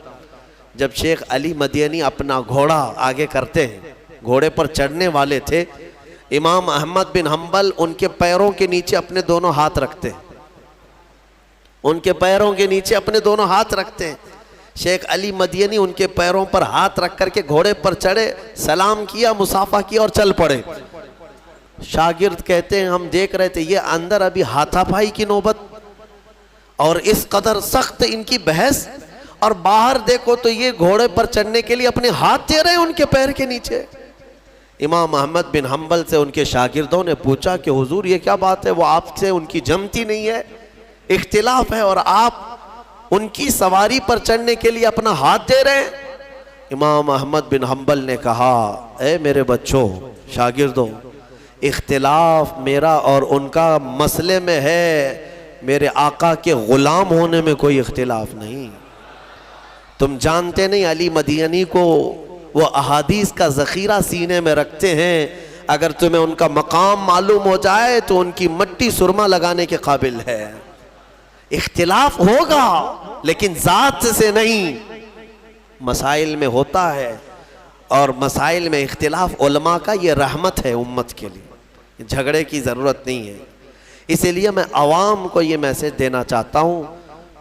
जब शेख अली मदीनी अपना घोड़ा आगे करते हैं, घोड़े पर चढ़ने वाले थे, इमाम अहमद बिन हम्बल उनके पैरों के नीचे अपने दोनों हाथ रखते हैं। उनके पैरों के नीचे अपने दोनों हाथ रखते हैं। शेख अली मदीनी उनके पैरों पर हाथ रख करके घोड़े पर चढ़े, सलाम किया, मुसाफा किया और चल पड़े। शागिर्द कहते हैं हम देख रहे थे ये अंदर अभी हाथापाई की नौबत और इस कदर सख्त इनकी बहस, और बाहर देखो तो ये घोड़े पर चढ़ने के लिए अपने हाथ दे रहे हैं उनके पैर के नीचे। इमाम अहमद बिन हम्बल से उनके शागिर्दों ने पूछा कि हुजूर ये क्या बात है, वो आपसे उनकी जमती नहीं है, इख्तिलाफ है और आप उनकी सवारी पर चढ़ने के लिए अपना हाथ दे रहे हैं। इमाम अहमद बिन हम्बल ने कहा, ए मेरे बच्चों, शागिर्दों, इख्तिलाफ मेरा और उनका मसले में है, मेरे आका के गुलाम होने में कोई इख्तिलाफ नहीं। तुम जानते नहीं अली मदीनी को वो अहादीस का ज़ख़ीरा सीने में रखते हैं, अगर तुम्हें उनका मकाम मालूम हो जाए तो उनकी मट्टी सुरमा लगाने के काबिल है। इख्तिलाफ होगा लेकिन ज़ात से नहीं, मसाइल में होता है, और मसाइल में इख्तिलाफ उलमा का ये रहमत है उम्मत के लिए, झगड़े की ज़रूरत नहीं है। इसीलिए मैं आवाम को ये मैसेज देना चाहता हूँ,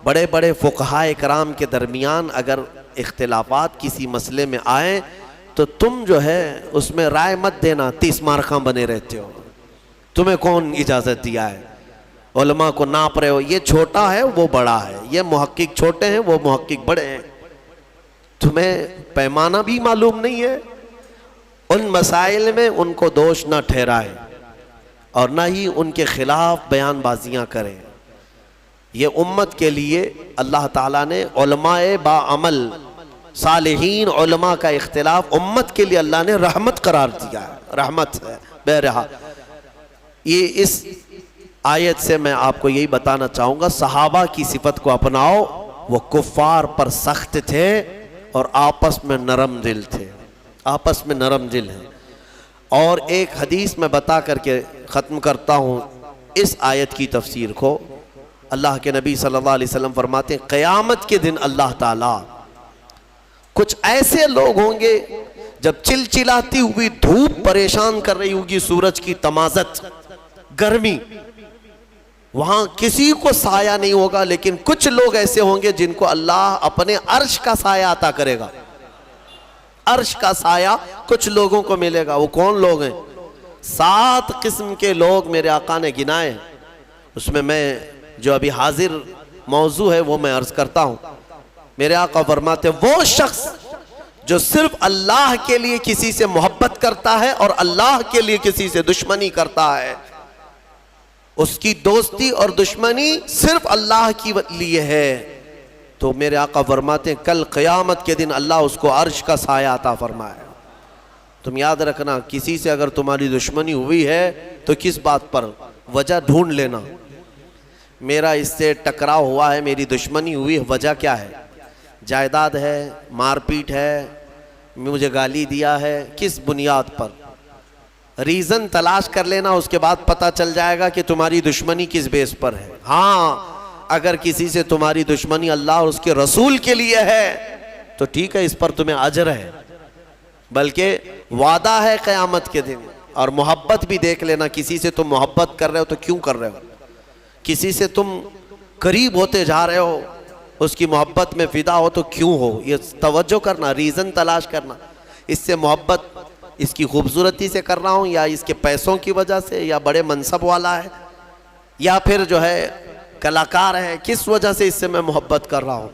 बड़े बड़े फ़ुक़हा कराम के दरमियान अगर इख्तिलाफ़ात किसी मसले में आए तो तुम जो है उसमें राय मत देना, 30 मार्का बने रहते हो। तुम्हें कौन इजाज़त दिया है? उलमा को नाप रहे हो, ये छोटा है वो बड़ा है, ये मुहक्किक छोटे हैं वो मुहक्किक बड़े हैं। तुम्हें पैमाना भी मालूम नहीं है। उन मसाइल में उनको दोष ना ठहराए और ना ही उनके खिलाफ बयानबाजियाँ करें। ये उम्मत के लिए अल्लाह ताला ने उलमाए बाअमल सालिहीन उलमा का इख्तिलाफ उम्मत के लिए अल्लाह ने रहमत करार दिया है, रहमत है। बहरहाल ये इस आयत से मैं आपको यही बताना चाहूँगा, सहाबा की सिफत को अपनाओ, वो कुफ़ार पर सख्त थे और आपस में नरम दिल थे, आपस में नरम दिल हैं। और एक हदीस में बता करके ख़त्म करता हूँ इस आयत की तफसीर को। अल्लाह के नबी सल्लल्लाहु अलैहि वसल्लम फरमाते हैं, क़यामत के दिन अल्लाह ताला कुछ ऐसे लोग होंगे जब चिलचिलाती हुई धूप परेशान कर रही होगी, सूरज की तमाज़त, गर्मी, वहां किसी को साया नहीं होगा, लेकिन कुछ लोग ऐसे होंगे जिनको अल्लाह अपने अर्श का साया अता करेगा। अर्श का साया कुछ लोगों को मिलेगा। वो कौन लोग हैं? 7 किस्म के लोग मेरे आका ने गिनाए हैं। उसमें मैं जो अभी हाजिर मौजू है वो मैं अर्ज करता हूं। मेरे आका फरमाते वो शख्स जो सिर्फ अल्लाह के लिए किसी से मोहब्बत करता है और अल्लाह के लिए किसी से दुश्मनी करता है, उसकी दोस्ती और दुश्मनी सिर्फ अल्लाह के लिए है, तो मेरे आका फरमाते हैं कल क़यामत के दिन अल्लाह उसको अर्श का साया अता फरमाएगा। तुम याद रखना, किसी से अगर तुम्हारी दुश्मनी हुई है तो किस बात पर, वजह ढूंढ लेना। मेरा इससे टकराव हुआ है, मेरी दुश्मनी हुई है, वजह क्या है? जायदाद है, मारपीट है, मुझे गाली दिया है, किस बुनियाद पर? रीज़न तलाश कर लेना, उसके बाद पता चल जाएगा कि तुम्हारी दुश्मनी किस बेस पर है। हाँ, अगर किसी से तुम्हारी दुश्मनी अल्लाह और उसके रसूल के लिए है तो ठीक है, इस पर तुम्हें अजर है, बल्कि वादा है क़यामत के दिन। और मोहब्बत भी देख लेना, किसी से तुम मोहब्बत कर रहे हो तो क्यों कर रहे हो? किसी से तुम करीब होते जा रहे हो, उसकी मोहब्बत में फ़िदा हो तो क्यों हो? ये तवज्जो करना, रीज़न तलाश करना। इससे मोहब्बत इसकी खूबसूरती से कर रहा हूँ, या इसके पैसों की वजह से, या बड़े मनसब वाला है, या फिर जो है कलाकार है, किस वजह से इससे मैं मोहब्बत कर रहा हूँ?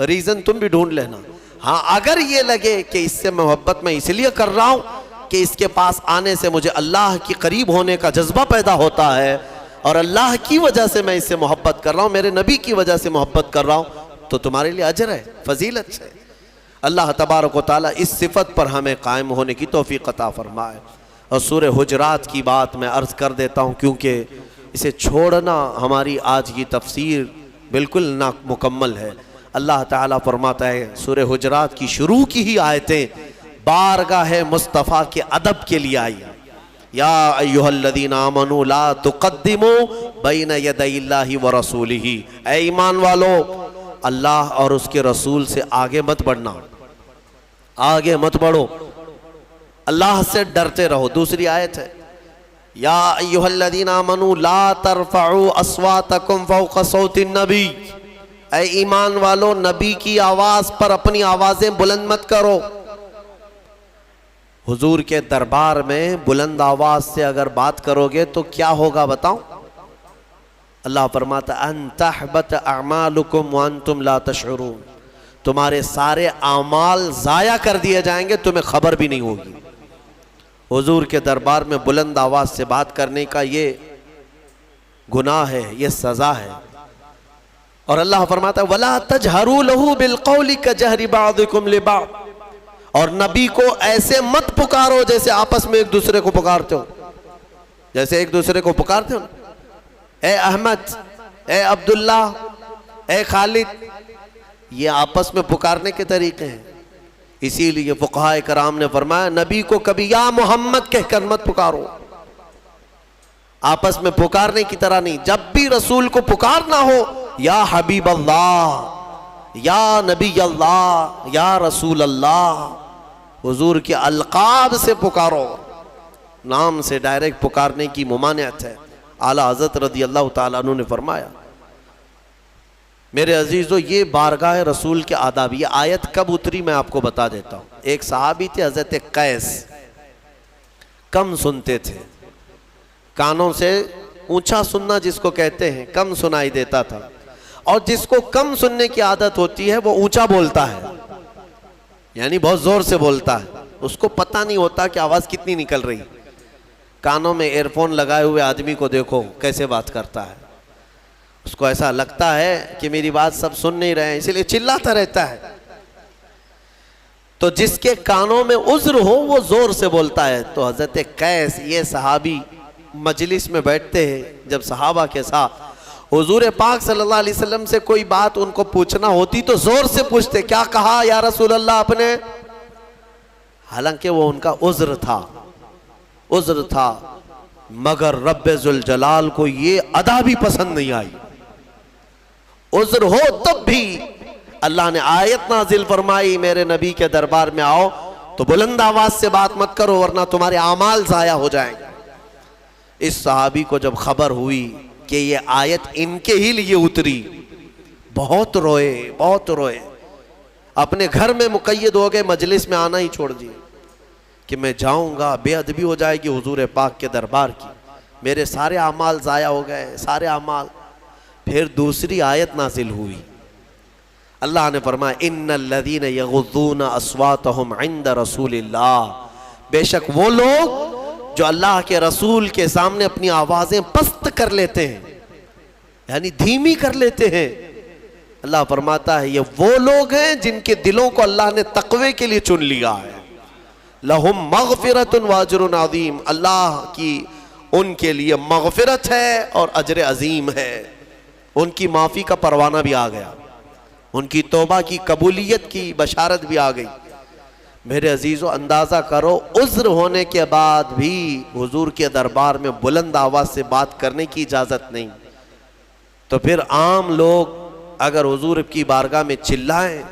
रीज़न तुम भी ढूंढ लेना। हाँ, अगर ये लगे कि इससे मोहब्बत मैं इसलिए कर रहा हूँ कि इसके पास आने से मुझे अल्लाह के करीब होने का जज्बा पैदा होता है और अल्लाह की वजह से मैं इससे मोहब्बत कर रहा हूँ, मेरे नबी की वजह से मोहब्बत कर रहा हूँ, तो तुम्हारे लिए अजर है, फजीलत है। अल्लाह तबारक व तआला इस सिफत पर हमें कायम होने की तौफीक अता फरमाए। और सूरह हुजरात की बात मैं अर्ज़ कर देता हूँ, क्योंकि इसे छोड़ना हमारी आज की तफसीर बिल्कुल नामुकम्मल है। अल्लाह ताला फरमाता है, सूरह हुजरात की शुरू की ही आयतें बारगाह मुस्तफ़ा के अदब के लिए आई। या अय्युहल्लज़ीना आमनू ला तुक़द्दिमू बैन यदैल्लाहि व रसूलिही, ऐ ईमान वालो, अल्लाह और उसके रसूल से आगे मत बढ़ना, आगे मत बढ़ो, अल्लाह से डरते रहो। दूसरी आयत है, या अय्युहल्लज़ीना आमनू ला तरफ़अू अस्वातकुम फ़ौक़ सौतिन नबी, ऐ ईमान वालो, नबी की आवाज़ पर अपनी आवाज़ें बुलंद मत करो। हुजूर के दरबार में बुलंद आवाज से अगर बात करोगे तो क्या होगा बताओ? अल्लाह फरमाता अन तहबत अमालुकुम व अंतुम ला तशउरून, तुम्हारे सारे आमाल ज़ाया कर दिए जाएंगे, तुम्हें खबर भी नहीं होगी। हुजूर के दरबार में बुलंद आवाज से बात करने का ये गुनाह है, ये सज़ा है। और अल्लाह फरमाता है वला तजहरू लहू बिलकौली कजहरि बादिकुम लिबाद, और नबी को ऐसे मत पुकारो जैसे आपस में एक दूसरे को पुकारते हो। जैसे एक दूसरे को पुकारते हो, ए अहमद, ए अब्दुल्ला, ए खालिद, ये आपस में पुकारने के तरीके हैं। इसीलिए फुक़हाए कराम ने फरमाया नबी को कभी या मोहम्मद कहकर मत पुकारो, आपस में पुकारने की तरह नहीं। जब भी रसूल को पुकारना हो, या हबीब अल्लाह, या नबी अल्लाह, या रसूल अल्लाह, हुजूर के अलकाब से पुकारो, नाम से डायरेक्ट पुकारने की मुमानियत है। आला हज़रत रज़ी अल्लाह ताला अन्हु ने फरमाया, मेरे अजीज़ों, ये बारगाह रसूल के आदाब, ये आयत कब उतरी मैं आपको बता देता हूँ। एक सहाबी थे हज़रत कैस, कम सुनते थे, कानों से ऊंचा सुनना जिसको कहते हैं, कम सुनाई देता था। और जिसको कम सुनने की आदत होती है वो ऊंचा बोलता है, यानी बहुत जोर से बोलता है, उसको पता नहीं होता कि आवाज़ कितनी निकल रही। कानों में एयरफोन लगाए हुए आदमी को देखो कैसे बात करता है, उसको ऐसा लगता है कि मेरी बात सब सुन नहीं रहे हैं, इसलिए चिल्लाता रहता है। तो जिसके कानों में उज़्र हो वो जोर से बोलता है। तो हज़रत कैस, ये सहाबी मजलिस में बैठते हैं जब सहाबा के साथ, हुजूर पाक सल्लल्लाहु अलैहि वसल्लम से कोई बात उनको पूछना होती तो जोर से पूछते, क्या कहा या रसूल अल्लाह आपने? हालांकि वो उनका उज़्र था, मगर रब्बे जुल जलाल को ये अदा भी पसंद नहीं आई। उज़्र हो तब भी अल्लाह ने आयत नाजिल फरमाई, मेरे नबी के दरबार में आओ तो बुलंद आवाज से बात मत करो वरना तुम्हारे आमाल ज़ाया हो जाएंगे। इस सहाबी को जब खबर हुई कि ये आयत इनके ही लिए उतरी, बहुत रोए, बहुत रोए। अपने घर में मुक़य्यद हो गए, मजलिस में आना ही छोड़ दिए कि मैं जाऊंगा, बेअदबी हो जाएगी हुजूर पाक के दरबार की, मेरे सारे अमाल ज़ाया हो गए, सारे अमाल। फिर दूसरी आयत नाजिल हुई, अल्लाह ने फरमाया इन्नल्लज़ीना यग़ुज़्ज़ूना अस्वातहुम इंद रसूलिल्लाह, बेशक वो लोग जो अल्लाह के रसूल के सामने अपनी आवाज़ें पस्त कर लेते हैं, यानी धीमी कर लेते हैं। अल्लाह फरमाता है ये वो लोग हैं जिनके दिलों को अल्लाह ने तक़वे के लिए चुन लिया है। लहुम मग़फ़िरतुन व अज्रुन अज़ीम, अल्लाह की उनके लिए मग़फ़िरत है और अजर अज़ीम है। उनकी माफ़ी का परवाना भी आ गया, उनकी तौबा की कबूलियत की बशारत भी आ गई। मेरे अजीज़ों, अंदाज़ा करो उज़्र होने के बाद भी हुजूर के दरबार में बुलंद आवाज़ से बात करने की इजाज़त नहीं, तो फिर आम लोग अगर हुजूर की बारगाह में चिल्लाएं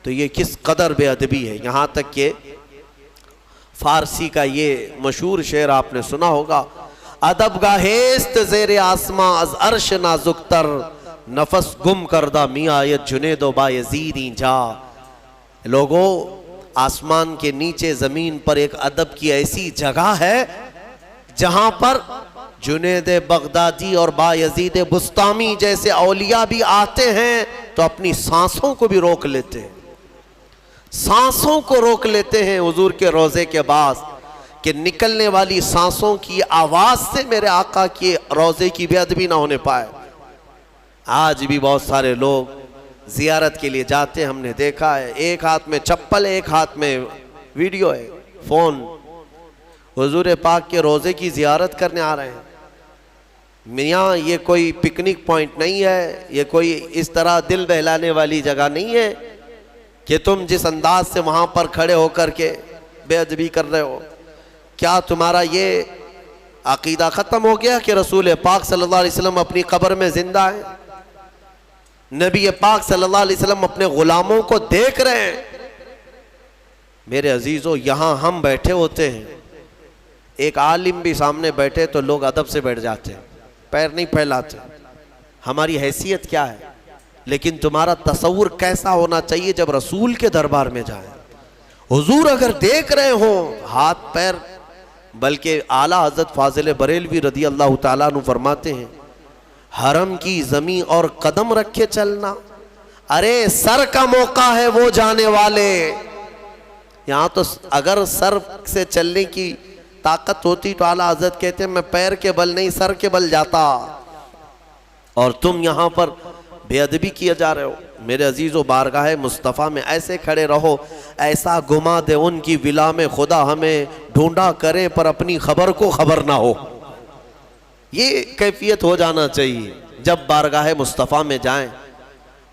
तो ये किस कदर बेअदबी है। यहाँ तक कि फारसी का ये मशहूर शेर आपने सुना होगा, अदब गाहेस्त ज़ेरे आसमां अज़ अर्श नाजुकतर, नफस गुम करदा मियाँ ये जुनेदो बायज़ीदी जा। लोगों, आसमान के नीचे ज़मीन पर एक अदब की ऐसी जगह है जहाँ पर जुनेद बगदादी और बायज़ीद बुस्तामी जैसे औलिया भी आते हैं तो अपनी सांसों को भी रोक लेते हैं, सांसों को रोक लेते हैं हुजूर के रोज़े के बाद, कि निकलने वाली सांसों की आवाज़ से मेरे आका के रोज़े की बेअदबी ना होने पाए। आज भी बहुत सारे लोग ज़ियारत के लिए जाते हैं, हमने देखा है, एक हाथ में चप्पल है, एक हाथ में वीडियो है, फ़ोन। हुजूर पाक के रोज़े की ज़ियारत करने आ रहे हैं। मियाँ, ये कोई पिकनिक पॉइंट नहीं है, ये कोई इस तरह दिल बहलाने वाली जगह नहीं है कि तुम जिस अंदाज से वहाँ पर खड़े होकर के बेअदबी कर रहे हो। क्या तुम्हारा ये अकीदा ख़त्म हो गया कि रसूल पाक सल्लल्लाहु अलैहि वसल्लम अपनी कब्र में ज़िंदा हैं? नबी पाक सल्लल्लाहु अलैहि वसल्लम अपने ग़ुलामों को देख रहे हैं। मेरे अजीज़ों, यहाँ हम बैठे होते हैं, एक आलिम भी सामने बैठे तो लोग अदब से बैठ जाते हैं, पैर नहीं फैलाते। हमारी हैसियत क्या है? लेकिन तुम्हारा तसव्वुर कैसा होना चाहिए जब रसूल के दरबार में जाए, हुजूर अगर देख रहे हो, हाथ पैर, बल्कि आला हज़रत फाज़िल बरेलवी रदी अल्लाह ताला अन्हु फरमाते हैं, हरम की ज़मीं और कदम रखे चलना, अरे सर का मौका है वो जाने वाले। यहाँ तो अगर सर से चलने की ताकत होती तो आला हज़रत कहते हैं मैं पैर के बल नहीं सर के बल जाता, और तुम यहाँ पर बेअदबी किए जा रहे हो। मेरे अजीज़ों, बारगाह मुस्तफ़ा में ऐसे खड़े रहो, ऐसा घुमा दे उनकी विला में खुदा हमें ढूंढा करें पर अपनी खबर को खबर ना हो। ये कैफियत हो जाना चाहिए जब बारगाह मुस्तफ़ा में जाएं।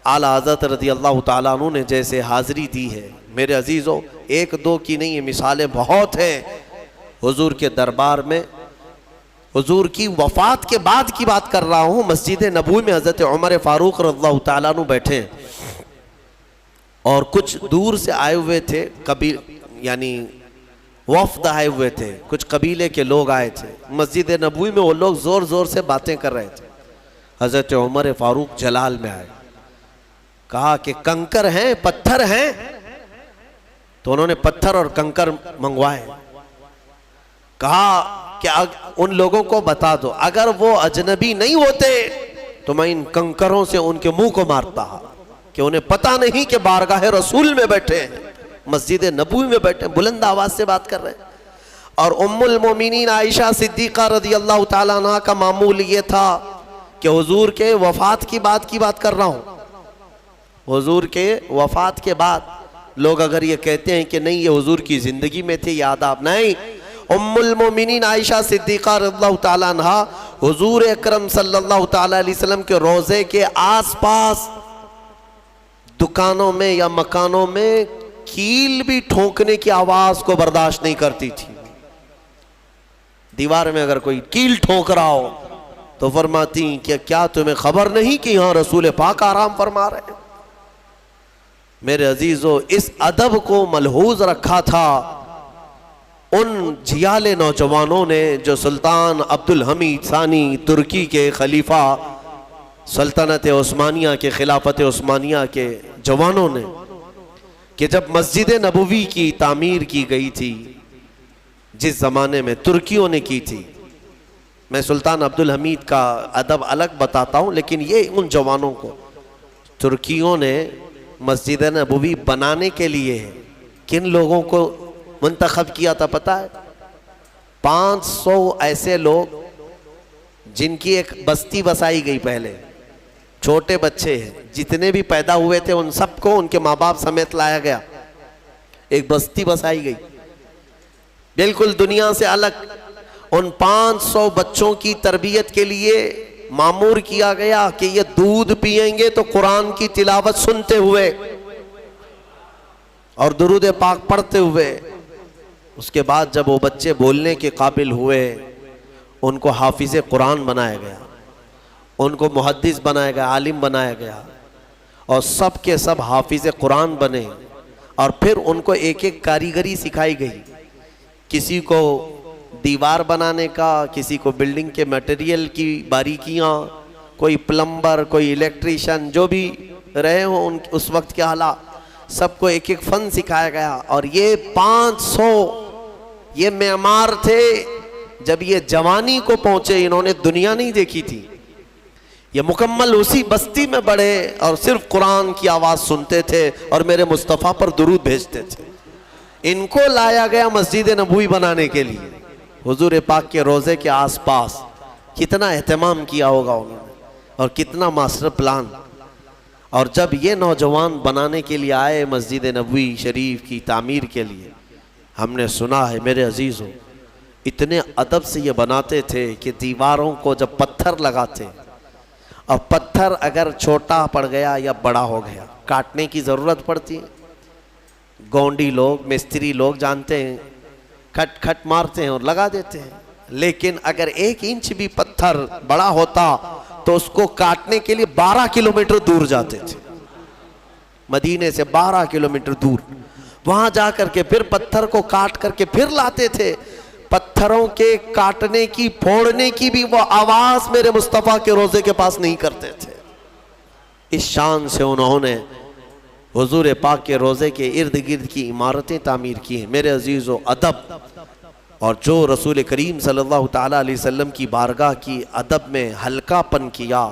आला हज़रत रज़ी अल्लाह ताला अन्हु ने जैसे हाज़िरी दी है, मेरे अजीज़ों, एक दो की नहीं, मिसालें बहुत हैं। हुजूर के दरबार में, हुजूर की वफ़ात के बाद की बात कर रहा हूँ, मस्जिद नबवी में हज़रत उमर फ़ारूक रज़ियल्लाहु ताला अन्हु बैठे और कुछ दूर से आए हुए थे, यानी वफ़द आए हुए थे, कुछ कबीले के लोग आए थे मस्जिद नबवी में। वो लोग ज़ोर ज़ोर से बातें कर रहे थे। हज़रत उमर फ़ारूक जलाल में आए, कहा कि कंकर हैं, पत्थर हैं, तो उन्होंने पत्थर और कंकर मंगवाए। कहा कि उन लोगों को बता दो, अगर वो अजनबी नहीं होते तो मैं इन कंकरों से उनके मुंह को मारता, कि उन्हें पता नहीं कि बारगाह रसूल में बैठे हैं, मस्जिद नबवी में बैठे, बुलंद आवाज से बात कर रहे हैं। और उम्मुल मोमिनीन आयशा सिद्दीक़ा रज़ी अल्लाह ताला अन्हा का मामूल ये था कि हुजूर के वफ़ात की बात कर रहा हूँ। हुजूर के वफ़ात के बाद लोग अगर ये कहते हैं कि नहीं ये हुजूर की ज़िंदगी में थे, ये आदाब नहीं। उम्मुल मोमिनीन आयशा सिद्दीक़ा रज़ियल्लाहु ताला अन्हा हुजूर अकरम सल्लल्लाहु ताला अलैहि वसल्लम के रोज़े के आसपास दुकानों में या मकानों में कील भी ठोकने की आवाज़ को बर्दाश्त नहीं करती थी। दीवार में अगर कोई कील ठोक रहा हो तो फरमाती कि क्या तुम्हें खबर नहीं कि यहाँ रसूल पाक आराम फरमा रहे हैं। मेरे अजीज़ों, इस अदब को मलहूज रखा था उन जियाले नौजवानों ने जो सुल्तान अब्दुल हमीद सानी तुर्की के खलीफा सल्तनत उस्मानिया के खिलाफत उस्मानिया के जवानों ने कि जब मस्जिद नबवी की तामीर की गई थी, जिस ज़माने में तुर्कियों ने की थी, मैं सुल्तान अब्दुल हमीद का अदब अलग बताता हूँ, लेकिन ये उन जवानों को तुर्कियों ने मस्जिद नबवी बनाने के लिए किन लोगों को मुंतखब किया था पता है? 500 ऐसे लोग जिनकी एक बस्ती बसाई गई। पहले छोटे बच्चे हैं, जितने भी पैदा हुए थे उन सबको उनके माँ बाप समेत लाया गया, एक बस्ती बसाई गई बिल्कुल दुनिया से अलग। उन 500 बच्चों की तरबियत के लिए मामूर किया गया कि ये दूध पिएंगे तो कुरान की तिलावत सुनते हुए और दुरूद पाक पढ़ते हुए। उसके बाद जब वो बच्चे बोलने के काबिल हुए, उनको हाफिज़ कुरान बनाया गया, उनको मुहद्दिस बनाया गया, आलिम बनाया गया, और सब के सब हाफिज़ कुरान बने। और फिर उनको एक एक कारीगरी सिखाई गई, किसी को दीवार बनाने का, किसी को बिल्डिंग के मटेरियल की बारीकियाँ, कोई प्लम्बर, कोई इलेक्ट्रीशियन, जो भी रहे हों उन उस वक्त के हालात, सबको एक एक फ़न सिखाया गया। और ये 500 ये मेमार थे। जब ये जवानी को पहुँचे, इन्होंने दुनिया नहीं देखी थी, ये मुकम्मल उसी बस्ती में बढ़े और सिर्फ कुरान की आवाज़ सुनते थे और मेरे मुस्तफ़ा पर दुरूद भेजते थे। इनको लाया गया मस्जिद नबवी बनाने के लिए। हुजूर पाक के रोज़े के आसपास कितना एहतमाम किया होगा उन्होंने, और कितना मास्टर प्लान। और जब ये नौजवान बनाने के लिए आए मस्जिद नबवी शरीफ की तामीर के लिए, हमने सुना है मेरे अजीज़ों, इतने अदब से ये बनाते थे कि दीवारों को जब पत्थर लगाते, और पत्थर अगर छोटा पड़ गया या बड़ा हो गया, काटने की ज़रूरत पड़ती है। गोंडी लोग, मिस्त्री लोग जानते हैं, खट खट मारते हैं और लगा देते हैं। लेकिन अगर 1 इंच भी पत्थर बड़ा होता तो उसको काटने के लिए 12 किलोमीटर दूर जाते थे। मदीने से 12 किलोमीटर दूर, वहां जाकर के फिर पत्थर को काट करके फिर लाते थे। पत्थरों के काटने की, फोड़ने की भी वो आवाज मेरे मुस्तफ़ा के रोजे के पास नहीं करते थे। इस शान से उन्होंने हुजूर पाक के रोजे के इर्द गिर्द की इमारतें तामीर की हैं। मेरे अजीज़ों, अदब, और जो रसूल करीम सल्लल्लाहु ताला अलैहि वसल्लम की बारगाह की अदब में हल्कापन किया,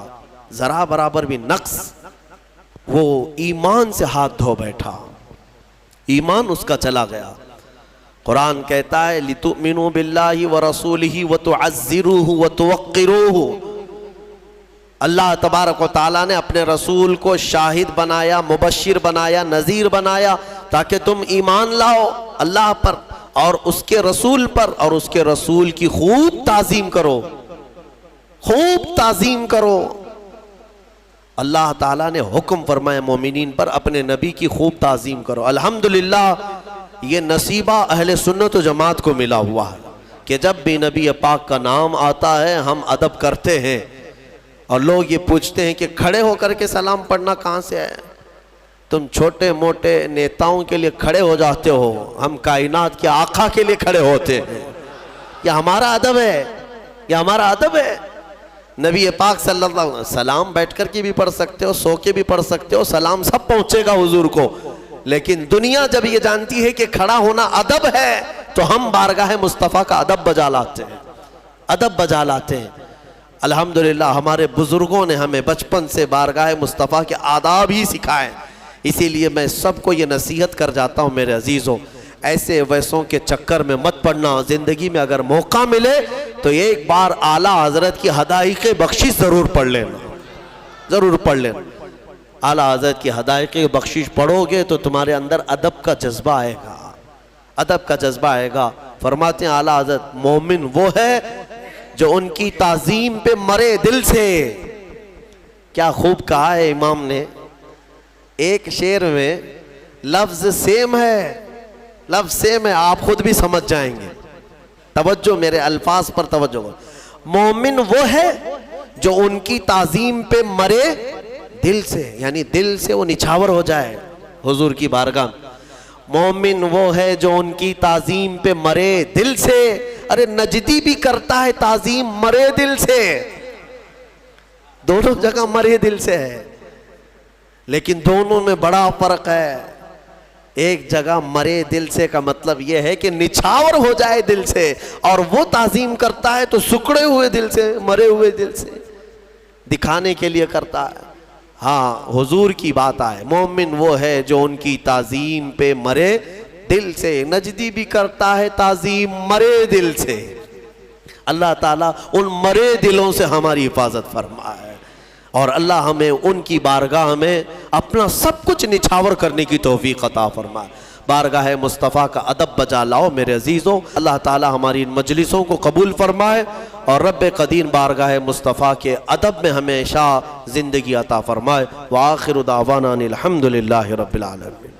ज़रा बराबर भी नक्स, वो ईमान से हाथ धो बैठा, ईमान उसका चला गया। कुरान कहता है लितुमिनु बिल्लाहि व रसूलिही व तुअज़्ज़िरूहु व तुवक्किरूहु। अल्लाह तबारक व तआला ने अपने रसूल को शाहिद बनाया, मुबश्शिर बनाया, नज़ीर बनाया, ताकि तुम ईमान लाओ अल्लाह पर और उसके रसूल पर, और उसके रसूल की खूब ताज़ीम करो, खूब ताज़ीम करो। अल्लाह ताला ने हुक्म फरमाया मोमिनीन पर, अपने नबी की खूब ताज़ीम करो। अल्हम्दुलिल्लाह, ये नसीबा अहले सुन्नत व जमात को मिला हुआ है कि जब भी नबी पाक का नाम आता है हम अदब करते हैं। और लोग ये पूछते हैं कि खड़े होकर के सलाम पढ़ना कहाँ से है? तुम छोटे मोटे नेताओं के लिए खड़े हो जाते हो, हम कायनात के आका के लिए खड़े होते हैं। यह हमारा अदब है, यह हमारा अदब है। नबी पाक सल्लल्लाहु अलैहि वसल्लम, सलाम बैठ कर के भी पढ़ सकते हो, सो के भी पढ़ सकते हो, सलाम सब पहुँचेगा हुजूर को। लेकिन दुनिया जब ये जानती है कि खड़ा होना अदब है, तो हम बारगाह मुस्तफ़ा का अदब बजा लाते हैं, अदब बजा लाते हैं। अल्हम्दुलिल्लाह, हमारे बुजुर्गों ने हमें बचपन से बारगाह मुस्तफ़ा के आदाब ही सिखाए। इसीलिए मैं सबको ये नसीहत कर जाता हूँ मेरे अजीज़ों, ऐसे वैसों के चक्कर में मत पड़ना। ज़िंदगी में अगर मौका मिले तो एक बार आला हज़रत की हदायक़ बख्शिश ज़रूर पढ़ लेना, ज़रूर पढ़ लेना। आला हज़रत की हदायक़ बख्शिश पढ़ोगे तो तुम्हारे अंदर अदब का जज्बा आएगा, अदब का जज्बा आएगा। फरमाते हैं आला हज़रत, मोमिन वो है जो उनकी ताज़ीम पे मरे दिल से। क्या खूब कहा है इमाम ने, एक शेर में लफ्ज़ सेम है, लफ्ज़ सेम है, आप खुद भी समझ जाएंगे। तवज्जो, मेरे अल्फाज पर तवज्जो। मोमिन वो है जो उनकी ताज़ीम पे मरे दिल से, यानी दिल से वो निछावर हो जाए हुजूर की बारगाह। मोमिन वो है जो उनकी ताज़ीम पे मरे दिल से। अरे नजदी भी करता है ताज़ीम मरे दिल से, दोनों जगह मरे दिल से है, लेकिन दोनों में बड़ा फर्क है। एक जगह मरे दिल से का मतलब यह है कि निछावर हो जाए दिल से, और वो ताजीम करता है तो सुकड़े हुए दिल से, मरे हुए दिल से दिखाने के लिए करता है। हाँ, हुजूर की बात आए, मोमिन वो है जो उनकी ताजीम पे मरे दिल से। नजदी भी करता है ताजीम मरे दिल से। अल्लाह ताला उन मरे दिलों से हमारी हिफाजत फरमाए, और अल्लाह हमें उनकी बारगाह में अपना सब कुछ निछावर करने की तौफीक अता फरमाए। बारगाह मुस्तफ़ा का अदब बजा लाओ मेरे अजीज़ों। अल्लाह ताला हमारी इन मजलिसों को कबूल फरमाए और रब्बे कदीर बारगाह मुस्तफ़ा के अदब में हमेशा ज़िंदगी अता फरमाए। व आखिर दावाना अनिल हम्दुलिल्लाहि रब्बिल आलमीन।